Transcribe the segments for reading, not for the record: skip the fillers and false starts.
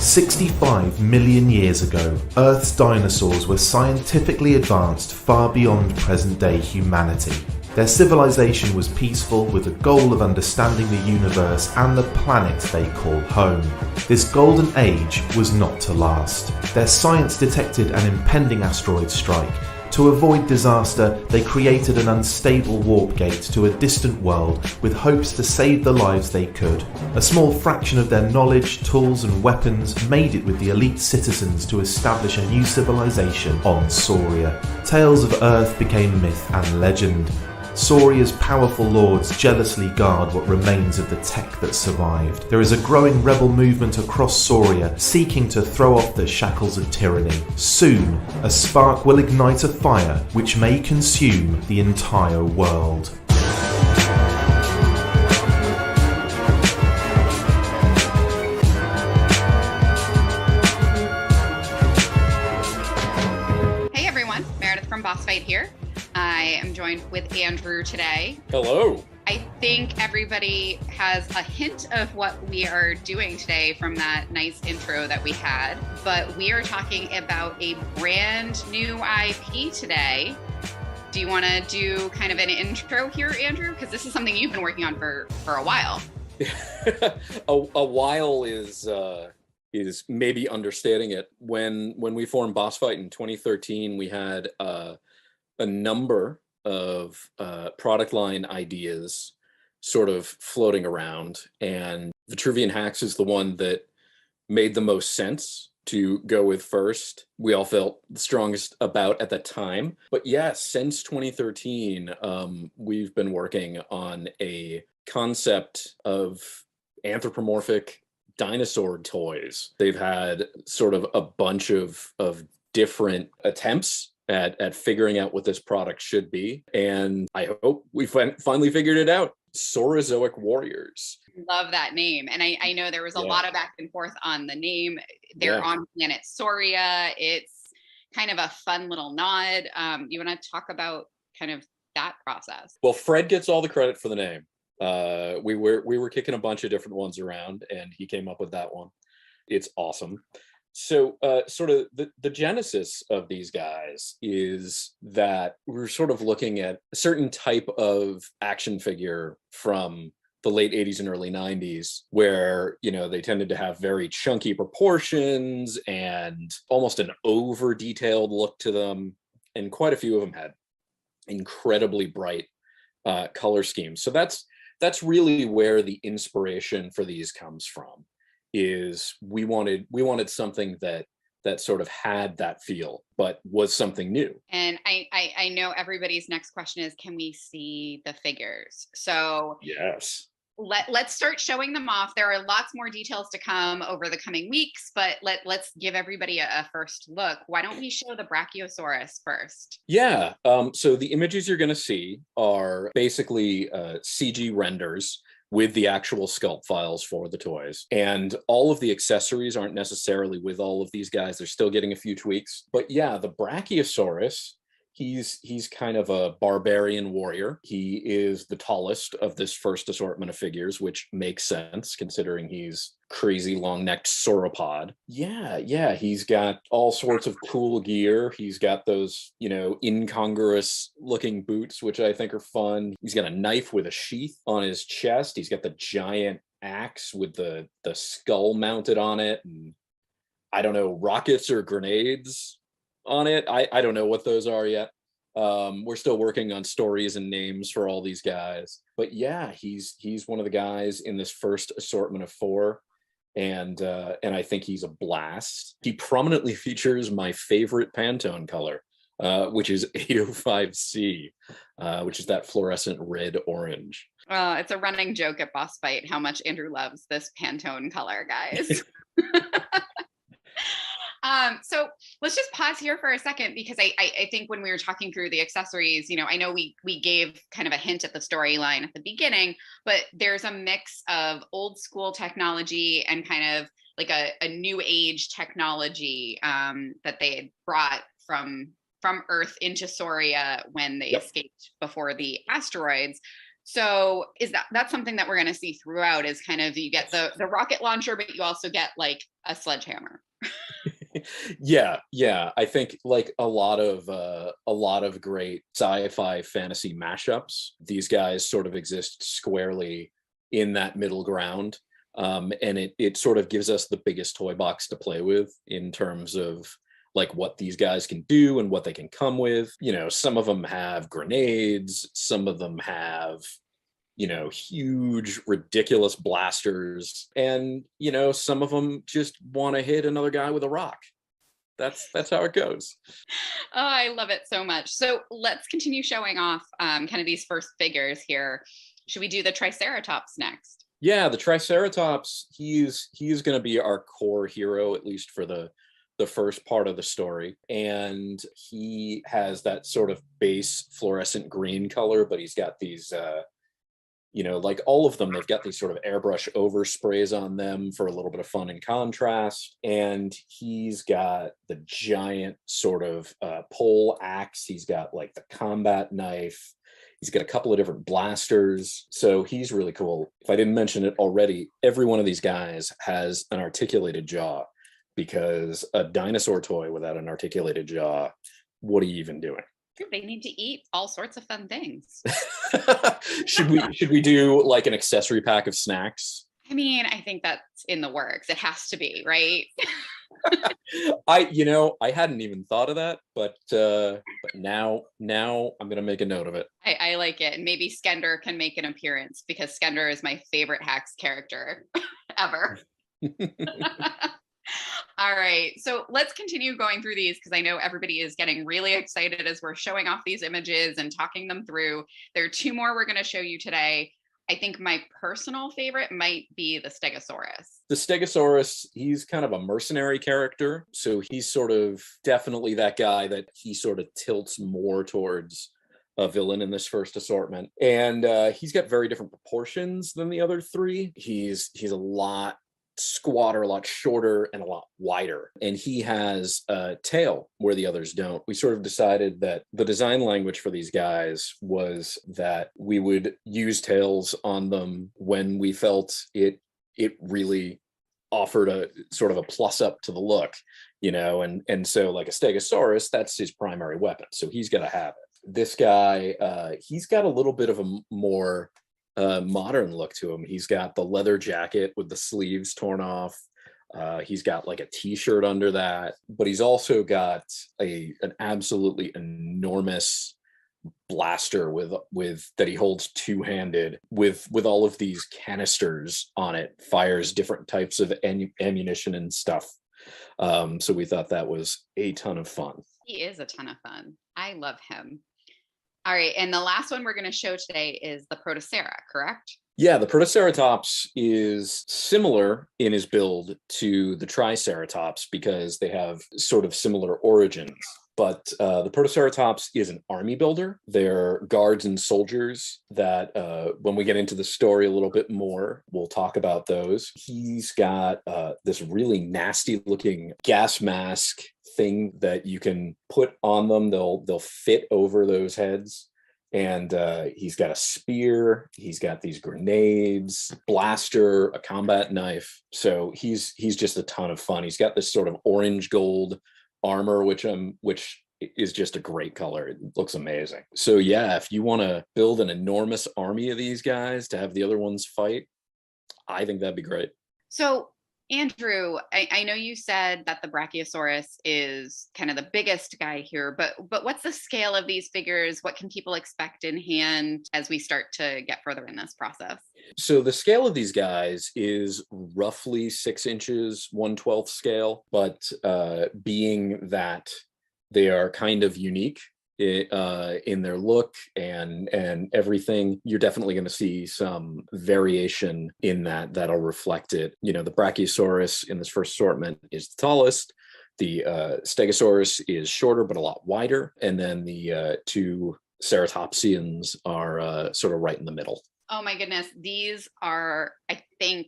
65 million years ago, Earth's dinosaurs were scientifically advanced far beyond present-day humanity. Their civilization was peaceful, with the goal of understanding the universe and the planet they call home. This golden age was not to last. Their science detected an impending asteroid strike. To avoid disaster, they created an unstable warp gate to a distant world with hopes to save the lives they could. A small fraction of their knowledge, tools and weapons made it with the elite citizens to establish a new civilization on Sauria. Tales of Earth became myth and legend. Sauria's powerful lords jealously guard what remains of the tech that survived. There is a growing rebel movement across Sauria seeking to throw off the shackles of tyranny. Soon, a spark will ignite a fire which may consume the entire world. Hey everyone, Meredith from Boss Fight here. I am joined with Andrew today. Hello. I think everybody has a hint of what we are doing today from that nice intro that we had, but we are talking about a brand new IP today. Do you want to do kind of an intro here, Andrew? Because this is something you've been working on for a while. a while is maybe understating it. When we formed Boss Fight in 2013, we had a number of product line ideas sort of floating around, and Vitruvian Hacks is the one that made the most sense to go with first. We all felt the strongest about at the time. But yeah, since 2013, we've been working on a concept of anthropomorphic dinosaur toys. They've had sort of a bunch of different attempts at figuring out what this product should be, and I hope we finally figured it out. Sorozoic warriors. Love that name. And I know there was a lot of back and forth on the name. They're on planet Sauria. It's kind of a fun little nod. You want to talk about kind of that process? Well, Fred gets all the credit for the name. We were kicking a bunch of different ones around, and he came up with that one. It's awesome. So sort of the genesis of these guys is that we're sort of looking at a certain type of action figure from the late 80s and early 90s, where, you know, they tended to have very chunky proportions and almost an over detailed look to them. And quite a few of them had incredibly bright color schemes. So that's really where the inspiration for these comes from. Is we wanted something that sort of had that feel, but was something new. And I know everybody's next question is, can we see the figures? So yes, let's start showing them off. There are lots more details to come over the coming weeks, but let's give everybody a first look. Why don't we show the Brachiosaurus first? Yeah. So the images you're going to see are basically CG renders with the actual sculpt files for the toys. And all of the accessories aren't necessarily with all of these guys. They're still getting a few tweaks. But yeah, the Brachiosaurus, he's kind of a barbarian warrior. He is the tallest of this first assortment of figures, which makes sense considering he's crazy long-necked sauropod. Yeah, he's got all sorts of cool gear. He's got those, you know, incongruous looking boots, which I think are fun. He's got a knife with a sheath on his chest. He's got the giant axe with the skull mounted on it, and I don't know, rockets or grenades on it. I don't know what those are yet. We're still working on stories and names for all these guys. But yeah, he's one of the guys in this first assortment of 4. And I think he's a blast. He prominently features my favorite Pantone color, which is 805C, which is that fluorescent red-orange. It's a running joke at Boss Fight how much Andrew loves this Pantone color, guys. So let's just pause here for a second, because I think when we were talking through the accessories, you know, I know we gave kind of a hint at the storyline at the beginning, but there's a mix of old school technology and kind of like a new age technology that they had brought from Earth into Sauria when they escaped before the asteroids. So that's something that we're going to see throughout, is kind of, you get the rocket launcher, but you also get like a sledgehammer. Yeah. I think like a lot of great sci-fi fantasy mashups, these guys sort of exist squarely in that middle ground. And it sort of gives us the biggest toy box to play with in terms of like what these guys can do and what they can come with. Some of them have grenades, some of them have huge, ridiculous blasters, and some of them just want to hit another guy with a rock. That's how it goes. Oh, I love it so much. So let's continue showing off kind of these first figures here. Should we do the Triceratops next? Yeah, the Triceratops, he's going to be our core hero, at least for the first part of the story. And he has that sort of base fluorescent green color, but he's got these like all of them, they've got these sort of airbrush oversprays on them for a little bit of fun and contrast. And he's got the giant sort of pole axe. He's got like the combat knife. He's got a couple of different blasters. So he's really cool. If I didn't mention it already, every one of these guys has an articulated jaw, because a dinosaur toy without an articulated jaw, what are you even doing? They need to eat all sorts of fun things. Should we do like an accessory pack of snacks? I mean, I think that's in the works. It has to be, right? I hadn't even thought of that, but now I'm gonna make a note of it. I like it. And maybe Skender can make an appearance, because Skender is my favorite Hex character ever. All right, so let's continue going through these, because I know everybody is getting really excited as we're showing off these images and talking them through. There are two more we're going to show you today. I think my personal favorite might be the Stegosaurus. The Stegosaurus, he's kind of a mercenary character. So he's sort of definitely that guy that he sort of tilts more towards a villain in this first assortment. And he's got very different proportions than the other three. He's a lot squatter, a lot shorter, and a lot wider. And he has a tail where the others don't. We sort of decided that the design language for these guys was that we would use tails on them when we felt it really offered a sort of a plus up to the look, and so like a Stegosaurus, that's his primary weapon. So he's got to have it. This guy, he's got a little bit of a more modern look to him. He's got the leather jacket with the sleeves torn off. He's got like a t-shirt under that, but he's also got an absolutely enormous blaster with that he holds two-handed with all of these canisters on it. Fires different types of ammunition and stuff. So we thought that was a ton of fun. He is a ton of fun. I love him. All right, and the last one we're going to show today is the Protoceratops, correct? Yeah, the Protoceratops is similar in his build to the Triceratops because they have sort of similar origins. But the Protoceratops is an army builder. They're guards and soldiers that when we get into the story a little bit more, we'll talk about those. He's got this really nasty looking gas mask thing that you can put on them. They'll fit over those heads. And he's got a spear, he's got these grenades, blaster, a combat knife. So he's just a ton of fun. He's got this sort of orange gold armor, which is just a great color. It looks amazing. So yeah, if you want to build an enormous army of these guys to have the other ones fight, I think that'd be great. So Andrew, I know you said that the Brachiosaurus is kind of the biggest guy here, but what's the scale of these figures? What can people expect in hand as we start to get further in this process? So the scale of these guys is roughly 6 inches, 1/12 scale, but being that they are kind of unique in their look and everything, you're definitely going to see some variation in that'll reflect it. The Brachiosaurus in this first assortment is the tallest. The Stegosaurus is shorter but a lot wider, and then the two Ceratopsians are sort of right in the middle. Oh my goodness, these are, I think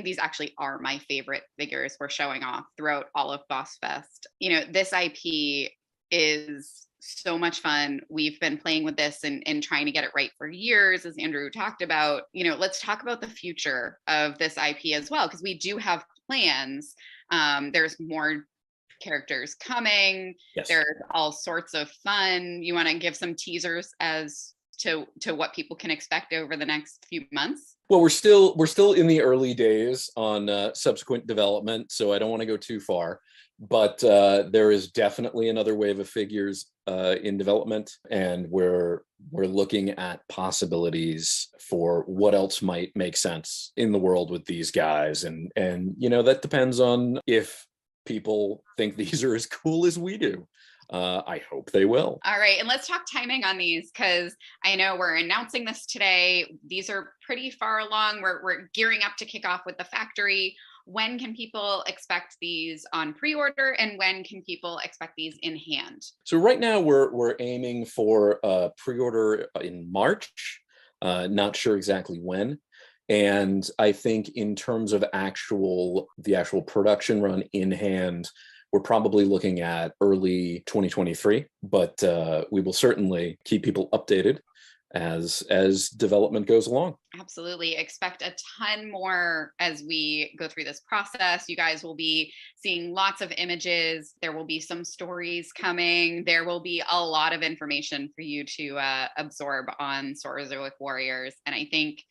these actually are my favorite figures we're showing off throughout all of Boss Fest. This IP is so much fun. We've been playing with this and trying to get it right for years, as Andrew talked about. Let's talk about the future of this IP as well, because we do have plans. There's more characters coming. Yes. There's all sorts of fun. You want to give some teasers as to what people can expect over the next few months? Well, we're still in the early days on subsequent development, so I don't want to go too far. But there is definitely another wave of figures in development, and we're looking at possibilities for what else might make sense in the world with these guys, and that depends on if people think these are as cool as we do. I hope they will. All right. And let's talk timing on these, because I know we're announcing this today. These are pretty far along. We're gearing up to kick off with the factory. When can people expect these on pre-order, and when can people expect these in hand? So right now we're aiming for pre-order in March. Not sure exactly when. And I think in terms of the actual production run in hand, we're probably looking at early 2023, but we will certainly keep people updated as development goes along. Absolutely. Expect a ton more as we go through this process. You guys will be seeing lots of images. There will be some stories coming. There will be a lot of information for you to absorb on Sorozoic warriors. And I think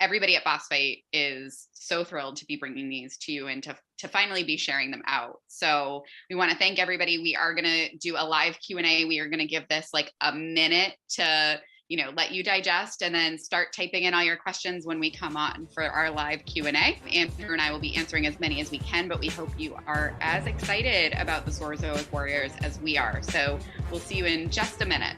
everybody at Boss Fight is so thrilled to be bringing these to you and to finally be sharing them out. So we want to thank everybody. We are going to do a live Q&A. We are going to give this like a minute to, let you digest, and then start typing in all your questions when we come on for our live Q&A. Andrew and I will be answering as many as we can, but we hope you are as excited about the Sorozoic warriors as we are. So we'll see you in just a minute.